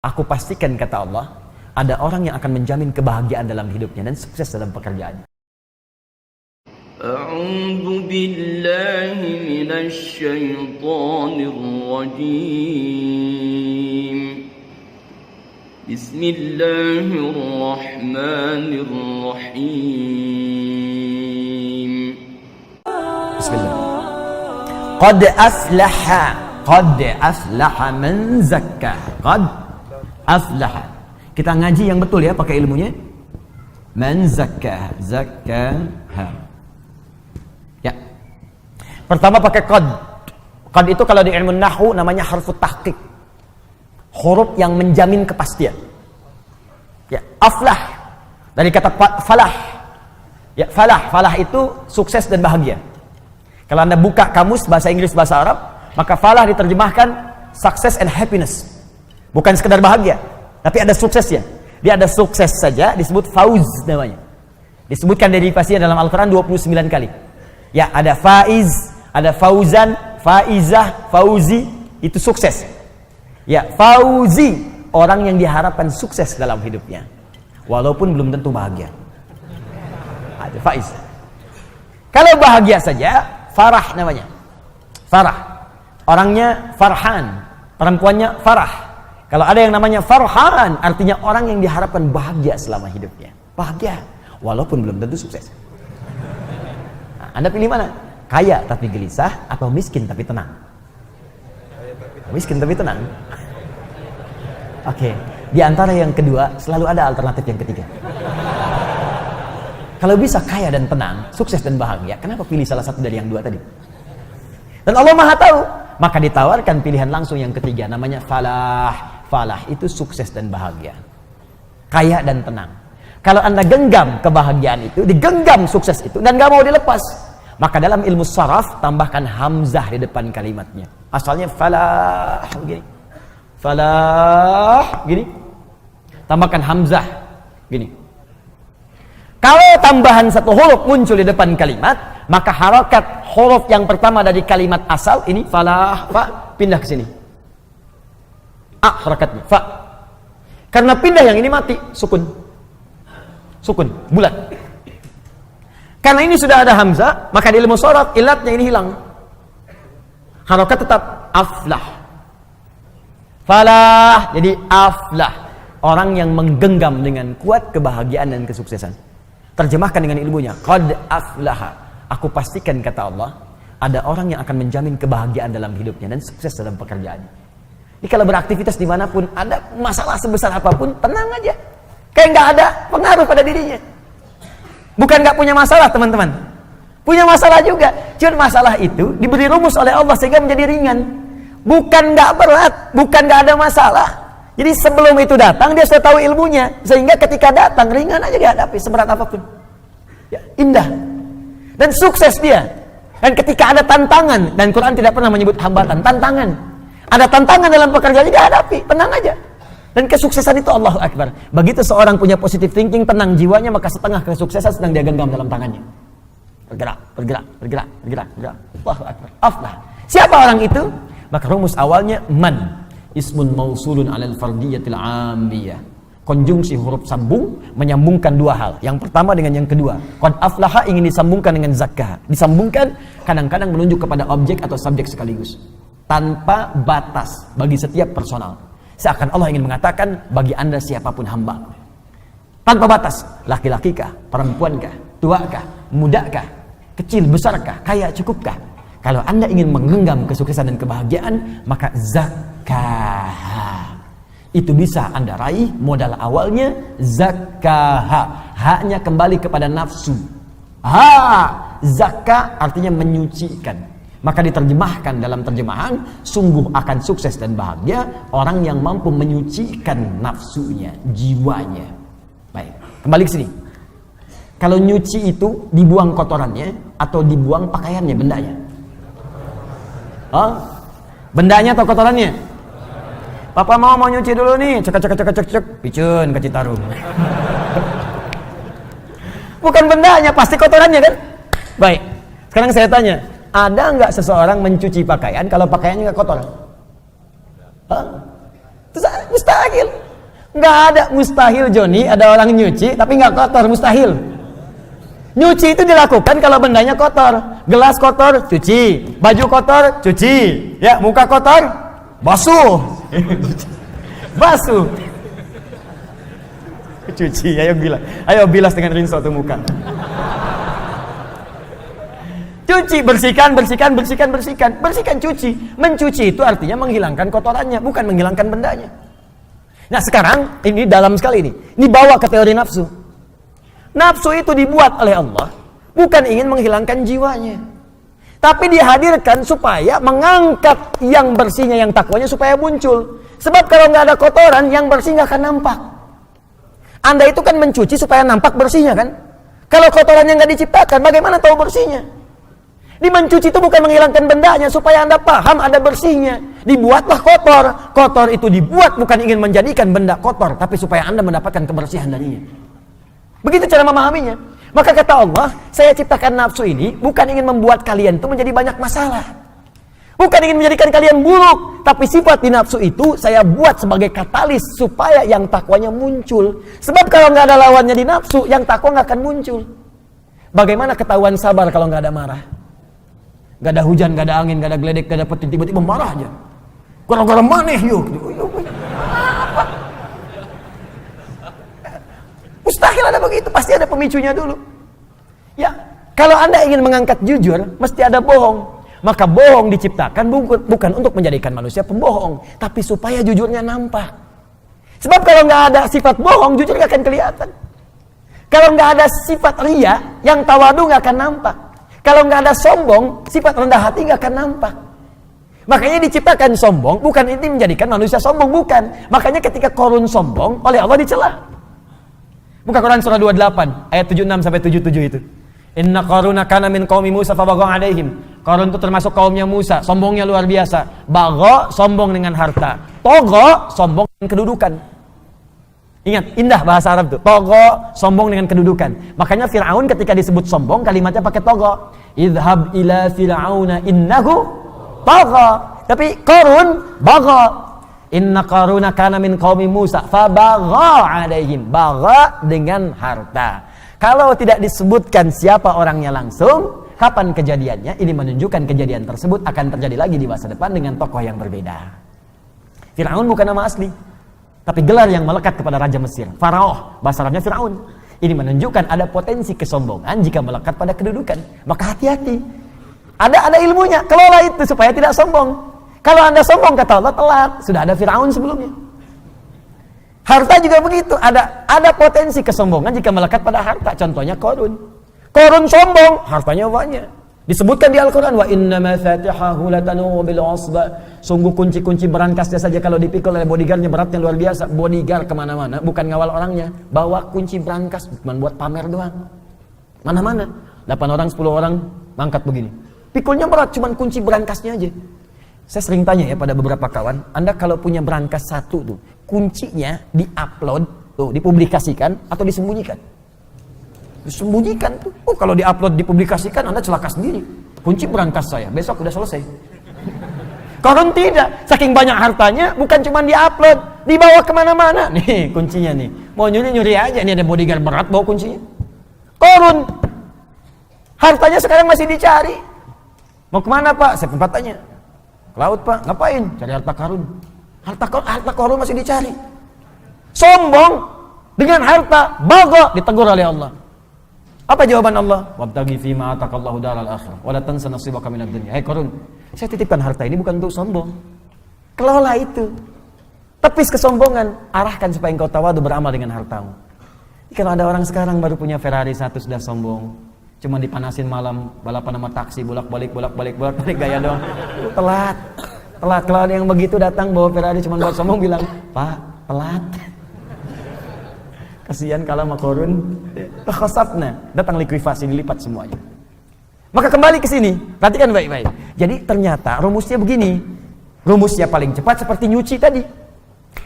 Aku pastikan, kata Allah, ada orang yang akan menjamin kebahagiaan dalam hidupnya dan sukses dalam pekerjaannya. A'udzu billahi minasy syaithanir rajim. Bismillahirrahmanirrahim. Bismillah. Qad aflaha man zakka. Qad aflaha. Kita ngaji yang betul ya, pakai ilmunya. Man zakka, zakkaha. Ya. Pertama pakai qad. Qad itu kalau di ilmu nahwu namanya harfu tahqiq. Huruf yang menjamin kepastian. Ya, aflah dari kata falah. Ya, falah itu sukses dan bahagia. Kalau Anda buka kamus bahasa Inggris bahasa Arab, maka falah diterjemahkan success and happiness. Bukan sekedar bahagia, tapi ada suksesnya. Dia ada sukses saja disebut fauz namanya. Disebutkan derivasinya dalam Al-Qur'an 29 kali. Ya, ada faiz, ada fauzan, faizah, fauzi, itu sukses. Ya, fauzi, orang yang diharapkan sukses dalam hidupnya walaupun belum tentu bahagia. Ada faiz. Kalau bahagia saja, farah namanya. Farah. Orangnya farhan, perempuannya farah. Kalau ada yang namanya farhan, artinya orang yang diharapkan bahagia selama hidupnya. Bahagia walaupun belum tentu sukses. Nah, Anda pilih mana? Kaya tapi gelisah atau miskin tapi tenang? Miskin tapi tenang. Oke, di antara yang kedua selalu ada alternatif yang ketiga. Kalau bisa kaya dan tenang, sukses dan bahagia, kenapa pilih salah satu dari yang dua tadi? Dan Allah Maha tahu, maka ditawarkan pilihan langsung yang ketiga, namanya falah. Falah itu sukses dan bahagia, kaya dan tenang. Kalau Anda genggam kebahagiaan itu, digenggam sukses itu, dan gak mau dilepas, maka dalam ilmu saraf tambahkan hamzah di depan kalimatnya. Asalnya falah begini, falah gini, tambahkan hamzah gini. Kalau tambahan satu huruf muncul di depan kalimat, maka harokat huruf yang pertama dari kalimat asal ini falah, fa, pindah ke sini. A harakatnya, fa. Karena pindah yang ini mati, sukun. Sukun, bulat. Karena ini sudah ada hamzah, maka di ilmu sharaf ilatnya ini hilang. Harokat tetap aflah. Falah, jadi aflah. Orang yang menggenggam dengan kuat kebahagiaan dan kesuksesan. Terjemahkan dengan ilmunya, qad aflaha. Aku pastikan, kata Allah, ada orang yang akan menjamin kebahagiaan dalam hidupnya dan sukses dalam pekerjaannya. Jadi kalau beraktivitas dimanapun, ada masalah sebesar apapun, tenang aja. Kayak nggak ada pengaruh pada dirinya. Bukan nggak punya masalah, teman-teman. Punya masalah juga. Cuma masalah itu diberi rumus oleh Allah sehingga menjadi ringan. Bukan nggak berat, bukan nggak ada masalah. Jadi sebelum itu datang, dia sudah tahu ilmunya. Sehingga ketika datang, ringan aja dihadapi, seberat apapun. Ya, indah. Dan sukses dia. Dan ketika ada tantangan, dan Quran tidak pernah menyebut hambatan, tantangan. Ada tantangan dalam pekerjaan, dihadapi, tenang aja. Dan kesuksesan itu Allahu Akbar. Begitu seorang punya positive thinking, tenang jiwanya, maka setengah kesuksesan sedang dia genggam dalam tangannya. Bergerak, bergerak, bergerak, bergerak, bergerak. Allahu Akbar. Aflah. Siapa orang itu? Maka rumus awalnya man. Ismun mausulun alal fardiyatil ambiyah. Konjungsi huruf sambung menyambungkan dua hal. Yang pertama dengan yang kedua. Qad aflaha ingin disambungkan dengan zakah. Disambungkan kadang-kadang menunjuk kepada objek atau subjek sekaligus. Tanpa batas bagi setiap personal. Seakan Allah ingin mengatakan bagi Anda siapapun hamba. Tanpa batas. Laki-laki kah? Perempuan kah? Tua kah? Muda kah? Kecil, besar kah? Kaya, cukup kah? Kalau Anda ingin menggenggam kesuksesan dan kebahagiaan, maka zakah itu bisa Anda raih. Modal awalnya zakah. Haknya kembali kepada nafsu. Zakah artinya menyucikan. Maka diterjemahkan dalam terjemahan, sungguh akan sukses dan bahagia orang yang mampu menyucikan nafsunya, jiwanya. Baik, kembali ke sini. Kalau nyuci itu dibuang kotorannya atau dibuang pakaiannya, bendanya? Bendanya atau kotorannya? Papa mau nyuci dulu nih, cek, picun ke Citarum. Bukan bendanya, pasti kotorannya kan? Baik, sekarang saya tanya, ada nggak seseorang mencuci pakaian kalau pakaiannya nggak kotor? Mustahil. Nggak ada mustahil, Joni. Ada orang nyuci tapi nggak kotor, mustahil. Nyuci itu dilakukan kalau bendanya kotor. Gelas kotor, cuci. Baju kotor, cuci. Ya, muka kotor, basuh. Basuh. Cuci, ayo bilas dengan rinso tuh muka. Cuci, bersihkan, cuci. Mencuci itu artinya menghilangkan kotorannya, bukan menghilangkan bendanya. Nah sekarang, ini dalam sekali ini. Ini bawa ke teori nafsu. Nafsu itu dibuat oleh Allah, bukan ingin menghilangkan jiwanya. Tapi dihadirkan supaya mengangkat yang bersihnya, yang takwanya supaya muncul. Sebab kalau nggak ada kotoran, yang bersih nggak akan nampak. Anda itu kan mencuci supaya nampak bersihnya kan? Kalau kotorannya nggak diciptakan, bagaimana tahu bersihnya? Di mencuci itu bukan menghilangkan bendanya, supaya Anda paham ada bersihnya. Dibuatlah kotor. Kotor itu dibuat bukan ingin menjadikan benda kotor, tapi supaya Anda mendapatkan kebersihan darinya. Begitu cara memahaminya. Maka kata Allah, saya ciptakan nafsu ini bukan ingin membuat kalian itu menjadi banyak masalah. Bukan ingin menjadikan kalian buruk, tapi sifat di nafsu itu saya buat sebagai katalis supaya yang takwanya muncul. Sebab kalau nggak ada lawannya di nafsu, yang takwa nggak akan muncul. Bagaimana ketahuan sabar kalau nggak ada marah? Nggak ada hujan, nggak ada angin, nggak ada geledek, nggak ada petir, tiba-tiba marah aja. Gara-gara maneh yuk. Mustahil ada begitu, pasti ada pemicunya dulu. Ya, kalau Anda ingin mengangkat jujur, mesti ada bohong. Maka bohong diciptakan bukan untuk menjadikan manusia pembohong, tapi supaya jujurnya nampak. Sebab kalau nggak ada sifat bohong, jujur nggak akan kelihatan. Kalau nggak ada sifat ria, yang tawadu nggak akan nampak. Kalau nggak ada sombong, sifat rendah hati nggak akan nampak. Makanya diciptakan sombong, bukan ini menjadikan manusia sombong, bukan. Makanya ketika Qarun sombong, oleh Allah dicela. Buka Quran surah 28 ayat 76 sampai 77 itu. Inna Qaruna kana min qaumi Musa fabagha alaihim. Qarun itu termasuk kaumnya Musa, sombongnya luar biasa. Bagha, sombong dengan harta. Togha, sombong dengan kedudukan. Ingat, indah bahasa Arab tuh. Togha, sombong dengan kedudukan. Makanya Fir'aun ketika disebut sombong, kalimatnya pakai togha. Idhab ila fir'auna innahu togha. Tapi Qarun, bagha. Inna Qaruna kana min qaumi Musa fabagha alaihim. Bagha dengan harta. Kalau tidak disebutkan siapa orangnya langsung, kapan kejadiannya, ini menunjukkan kejadian tersebut akan terjadi lagi di masa depan dengan tokoh yang berbeda. Fir'aun bukan nama asli, tapi gelar yang melekat kepada Raja Mesir. Faraoh, bahasa Arabnya Fir'aun. Ini menunjukkan ada potensi kesombongan jika melekat pada kedudukan. Maka hati-hati. Ada ilmunya, kelola itu supaya tidak sombong. Kalau Anda sombong, kata Allah, telat. Sudah ada Fir'aun sebelumnya. Harta juga begitu, ada potensi kesombongan jika melekat pada harta. Contohnya Qarun. Qarun sombong, hartanya banyak. Disebutkan di Al-Quran, wa inna mafatihahu latanu bil usba. Sungguh kunci-kunci berangkasnya saja kalau dipikul oleh bodyguardnya beratnya luar biasa. Bodyguard kemana-mana, bukan ngawal orangnya, bawa kunci berangkas, bukan buat pamer doang. Mana-mana, 8 orang, 10 orang mangkat begini. Pikulnya berat, cuman kunci berangkasnya aja. Saya sering tanya ya pada beberapa kawan, Anda kalau punya berangkas satu tuh, kuncinya di-upload, tuh, dipublikasikan atau disembunyikan? Disembunyikan tuh. Oh, kalau di-upload, dipublikasikan, Anda celaka sendiri. Kunci berangkas saya, besok udah selesai. Qarun tidak, saking banyak hartanya, bukan cuma di-upload, dibawa kemana-mana. Nih kuncinya nih, mau nyuri-nyuri aja, nih ada bodyguard berat bawa kuncinya. Qarun, hartanya sekarang masih dicari. Mau kemana Pak? Saya sempat tanya. Ke laut Pak, ngapain? Cari harta karun. Harta karun masih dicari. Sombong dengan harta, bagha, ditegur oleh Allah. Apa jawaban Allah? Wabtaghi fima ataqallahu daral akhirah wa la tansa nasibaka minad dunya. Hai Qarun, saya titipkan harta ini bukan untuk sombong. Kelola itu. Tepis kesombongan, arahkan supaya engkau tawadu beramal dengan hartamu. Kalau ada orang sekarang baru punya Ferrari 1 sudah sombong. Cuma dipanasin malam, balapan sama taksi, bolak-balik gaya doang. Telat. Kalau ada yang begitu datang bawa Ferrari cuma buat sombong bilang, "Pak, telat." Kasihan kalau sama Qarun, khasabna, datang likuifasi, dilipat semuanya. Maka kembali ke sini, perhatikan baik-baik. Jadi ternyata rumusnya begini. Rumusnya paling cepat seperti nyuci tadi.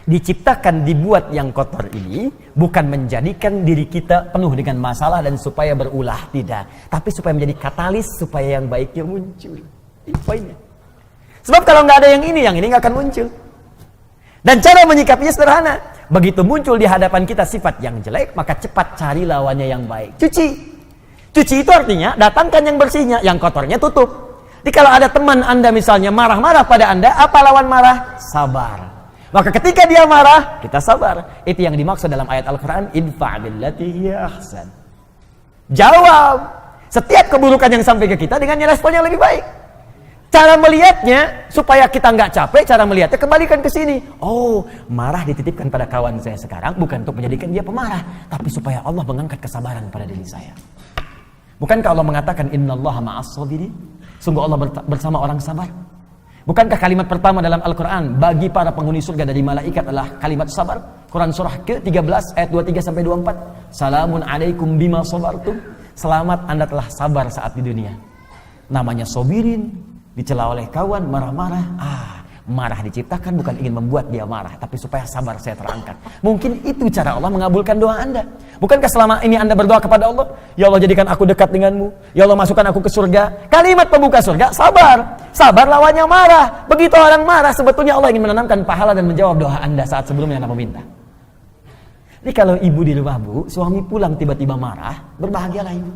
Diciptakan, dibuat yang kotor ini bukan menjadikan diri kita penuh dengan masalah dan supaya berulah, tidak, tapi supaya menjadi katalis supaya yang baiknya muncul. Ini poinnya. Sebab kalau nggak ada yang ini nggak akan muncul. Dan cara menyikapinya sederhana. Begitu muncul di hadapan kita sifat yang jelek, maka cepat cari lawannya yang baik. Cuci. Cuci itu artinya datangkan yang bersihnya, yang kotornya tutup. Jadi kalau ada teman Anda misalnya marah-marah pada Anda, apa lawan marah? Sabar. Maka ketika dia marah, kita sabar. Itu yang dimaksud dalam ayat Al-Quran, idfa' billati hiya ahsan. Jawab setiap keburukan yang sampai ke kita dengan respon yang lebih baik. Cara melihatnya, supaya kita nggak capek, cara melihatnya kembalikan ke sini. Oh, marah dititipkan pada kawan saya sekarang, bukan untuk menjadikan dia pemarah, tapi supaya Allah mengangkat kesabaran pada diri saya. Bukankah Allah mengatakan, innallaha ma'as sabirin? Sungguh Allah bersama orang sabar. Bukankah kalimat pertama dalam Al-Quran, bagi para penghuni surga dari malaikat adalah kalimat sabar? Quran surah ke-13 ayat 23-24. Salamun alaikum bima sabartum. Selamat Anda telah sabar saat di dunia. Namanya sobirin. Dicela oleh kawan, marah-marah. Marah diciptakan bukan ingin membuat dia marah, tapi supaya sabar saya terangkat. Mungkin itu cara Allah mengabulkan doa Anda. Bukankah selama ini Anda berdoa kepada Allah, ya Allah jadikan aku dekat denganmu, ya Allah masukkan aku ke surga. Kalimat pembuka surga, sabar. Sabar lawannya marah. Begitu orang marah, sebetulnya Allah ingin menanamkan pahala dan menjawab doa Anda saat sebelumnya Anda meminta. Jadi kalau ibu di rumah bu, suami pulang tiba-tiba marah, berbahagialah ibu.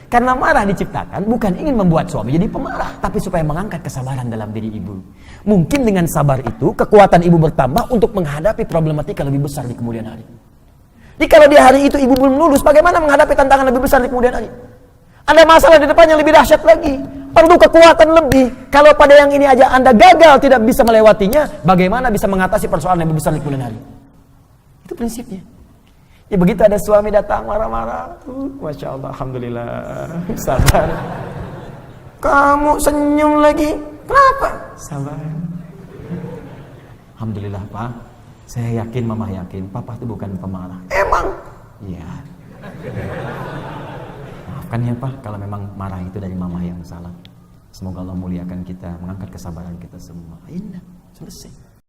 Karena marah diciptakan bukan ingin membuat suami jadi pemarah, tapi supaya mengangkat kesabaran dalam diri ibu. Mungkin dengan sabar itu, kekuatan ibu bertambah untuk menghadapi problematika lebih besar di kemudian hari. Jadi kalau di hari itu ibu belum lulus, bagaimana menghadapi tantangan lebih besar di kemudian hari? Ada masalah di depan yang lebih dahsyat lagi, perlu kekuatan lebih. Kalau pada yang ini aja Anda gagal tidak bisa melewatinya, bagaimana bisa mengatasi persoalan yang lebih besar di kemudian hari? Itu prinsipnya. Ya begitu ada suami datang marah-marah, Masya Allah, Alhamdulillah, sabar. Kamu senyum lagi, kenapa? Sabar. Alhamdulillah Pak, saya yakin, Mama yakin, Papa itu bukan pemarah. Emang? Iya. Maafkan ya Pak, kalau memang marah itu dari Mama yang salah. Semoga Allah muliakan kita, mengangkat kesabaran kita semua. Indah, selesai.